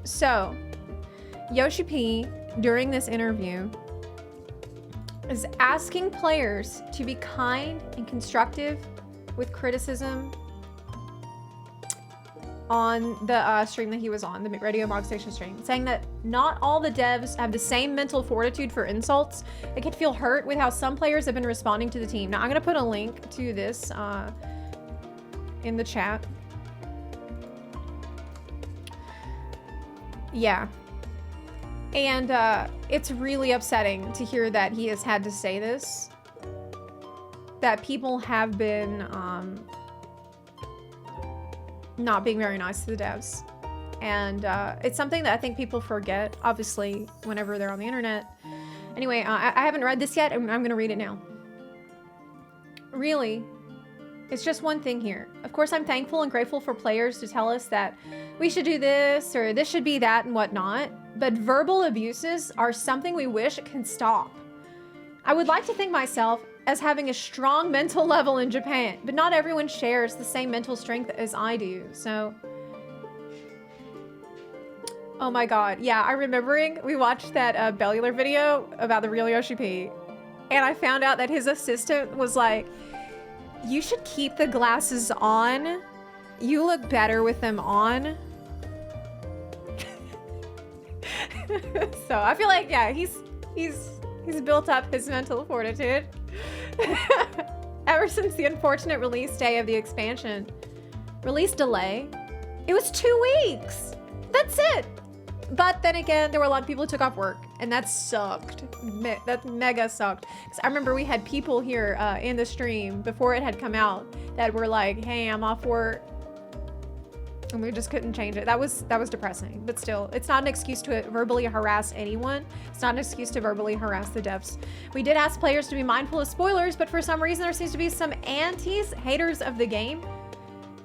So, Yoshi P, during this interview, is asking players to be kind and constructive with criticism on the stream that he was on, the Radio Mog Station stream, saying that not all the devs have the same mental fortitude for insults. They could feel hurt with how some players have been responding to the team. Now, I'm going to put a link to this in the chat. Yeah. And it's really upsetting to hear that he has had to say this. That people have been not being very nice to the devs. And it's something that I think people forget, obviously, whenever they're on the internet. Anyway, I haven't read this yet, and I'm going to read it now. Really, it's just one thing here. Of course, I'm thankful and grateful for players to tell us that we should do this, or this should be that, and whatnot. But verbal abuses are something we wish can stop. I would like to think myself as having a strong mental level in Japan, but not everyone shares the same mental strength as I do, so... Oh my god, yeah, I'm remembering we watched that Bellular video about the real Yoshi P, and I found out that his assistant was like, you should keep the glasses on. You look better with them on. So I feel like, yeah, he's built up his mental fortitude. Ever since the unfortunate release day of the expansion. Release delay? It was 2 weeks! That's it! But then again, there were a lot of people who took off work, and that sucked. That mega sucked. Because I remember we had people here in the stream before it had come out that were like, hey, I'm off work. And we just couldn't change it. That was depressing, but still, it's not an excuse to verbally harass anyone. It's not an excuse to verbally harass the devs. We did ask players to be mindful of spoilers, but for some reason there seems to be some antis, haters of the game.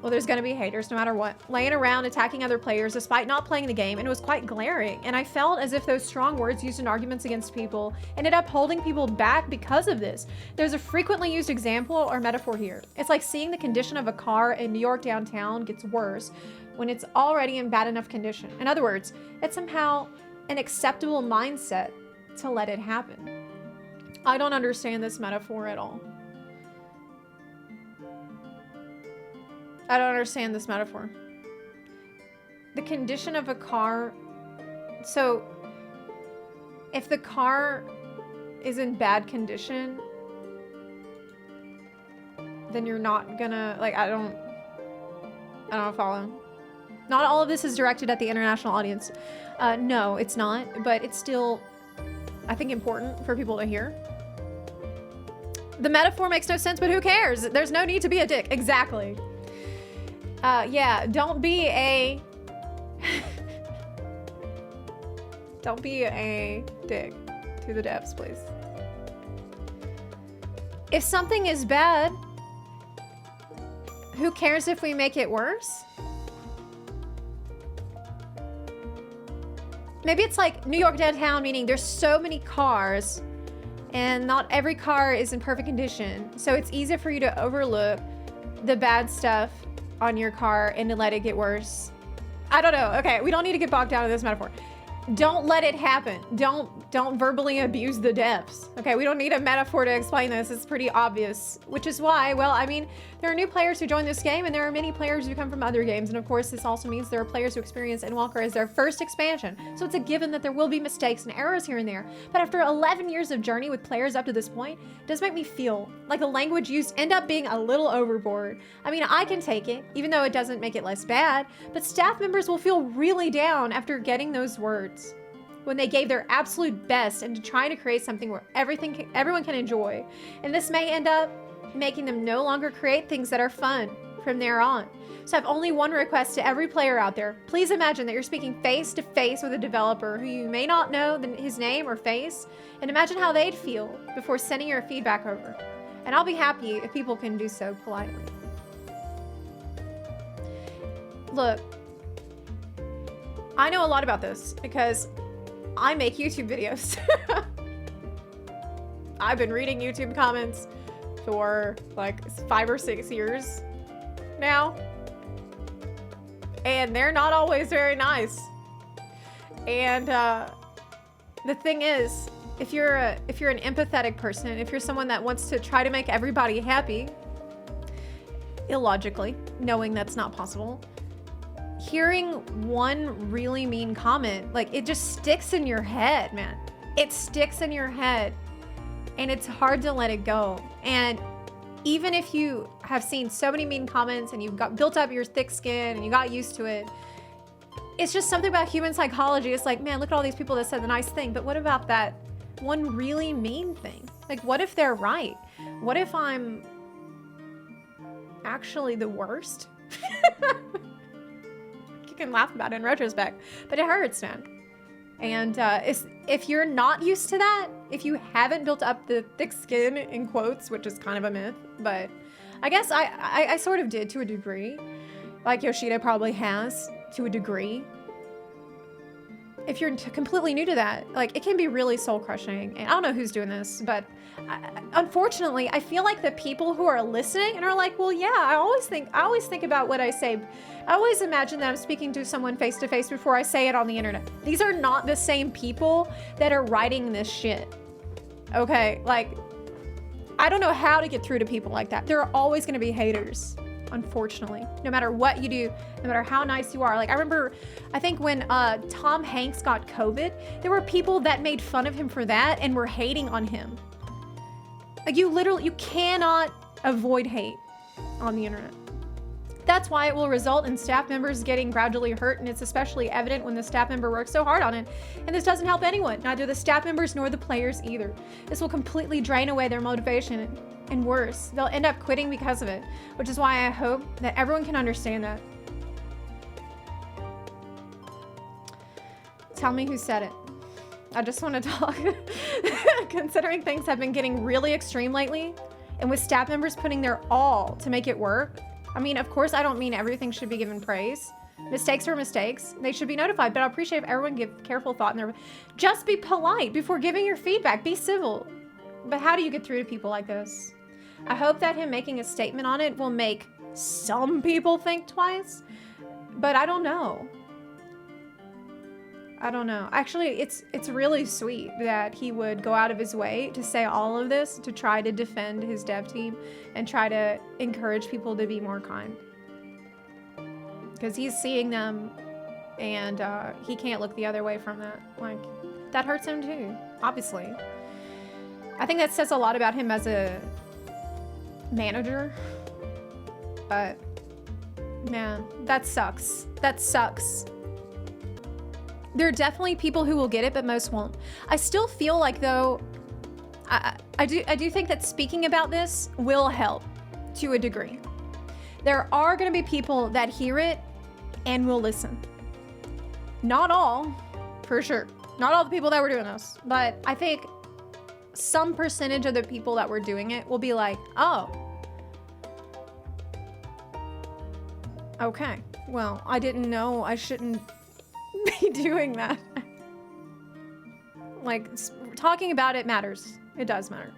Well, there's gonna be haters no matter what, laying around attacking other players despite not playing the game, and it was quite glaring. And I felt as if those strong words used in arguments against people ended up holding people back because of this. There's a frequently used example or metaphor here. It's like seeing the condition of a car in New York downtown gets worse when it's already in bad enough condition. In other words, it's somehow an acceptable mindset to let it happen. I don't understand this metaphor at all. I don't understand this metaphor. The condition of a car. So, if the car is in bad condition, then you're not gonna, like, I don't follow. Not all of this is directed at the international audience. No, it's not, but it's still, I think, important for people to hear. The metaphor makes no sense, but who cares? There's no need to be a dick. Exactly. Yeah, don't be a don't be a dick to the devs, please. If something is bad, who cares if we make it worse? Maybe it's like New York downtown, meaning there's so many cars and not every car is in perfect condition. So it's easy for you to overlook the bad stuff on your car and to let it get worse. I don't know. Okay, we don't need to get bogged down in this metaphor. Don't let it happen. Don't verbally abuse the devs. Okay, we don't need a metaphor to explain this. It's pretty obvious, which is why, well, I mean, there are new players who join this game and there are many players who come from other games. And of course, this also means there are players who experience Endwalker as their first expansion. So it's a given that there will be mistakes and errors here and there. But after 11 years of journey with players up to this point, it does make me feel like the language used end up being a little overboard. I mean, I can take it, even though it doesn't make it less bad, but staff members will feel really down after getting those words, when they gave their absolute best into trying to create something where everyone can enjoy. And this may end up making them no longer create things that are fun from there on. So I have only one request to every player out there. Please imagine that you're speaking face to face with a developer who you may not know his name or face, and imagine how they'd feel before sending your feedback over. And I'll be happy if people can do so politely. Look, I know a lot about this because I make YouTube videos. I've been reading YouTube comments for like 5 or 6 years now. And they're not always very nice. And the thing is, if you're an empathetic person, if you're someone that wants to try to make everybody happy, illogically, knowing that's not possible, hearing one really mean comment, like, it just sticks in your head, man. It sticks in your head, and it's hard to let it go. And even if you have seen so many mean comments and you've got built up your thick skin and you got used to it, it's just something about human psychology. It's like, man, look at all these people that said the nice thing, but what about that one really mean thing? Like, what if they're right? What if I'm actually the worst? You can laugh about it in retrospect, but it hurts, man. And if you're not used to that, if you haven't built up the thick skin, in quotes, which is kind of a myth, but I guess I sort of did to a degree, like Yoshida probably has to a degree. If you're completely new to that, like, it can be really soul crushing. And I don't know who's doing this, but unfortunately, I feel like the people who are listening and are like, well, yeah, I always think about what I say. I always imagine that I'm speaking to someone face to face before I say it on the internet. These are not the same people that are writing this shit. Okay, like, I don't know how to get through to people like that. There are always going to be haters, unfortunately, no matter what you do, no matter how nice you are. Like, I remember, I think when Tom Hanks got COVID, there were people that made fun of him for that and were hating on him. Like, you cannot avoid hate on the internet. That's why it will result in staff members getting gradually hurt, and it's especially evident when the staff member works so hard on it. And this doesn't help anyone, neither the staff members nor the players either. This will completely drain away their motivation, and worse, they'll end up quitting because of it, which is why I hope that everyone can understand that. Tell me who said it. I just want to talk. Considering things have been getting really extreme lately, and with staff members putting their all to make it work, I mean, of course, I don't mean everything should be given praise. Mistakes are mistakes. They should be notified, but I appreciate if everyone give careful thought in their... Just be polite before giving your feedback. Be civil. But how do you get through to people like this? I hope that him making a statement on it will make some people think twice, but I don't know. I don't know. Actually, it's really sweet that he would go out of his way to say all of this to try to defend his dev team and try to encourage people to be more kind. Because he's seeing them, and he can't look the other way from that. Like, that hurts him too, obviously. I think that says a lot about him as a manager. But, man, that sucks. That sucks. There are definitely people who will get it, but most won't. I still feel like, though, I do think that speaking about this will help to a degree. There are going to be people that hear it and will listen. Not all, for sure. Not all the people that were doing this, but I think some percentage of the people that were doing it will be like, oh, okay, well, I didn't know I shouldn't be doing that. Like, talking about it matters. It does matter.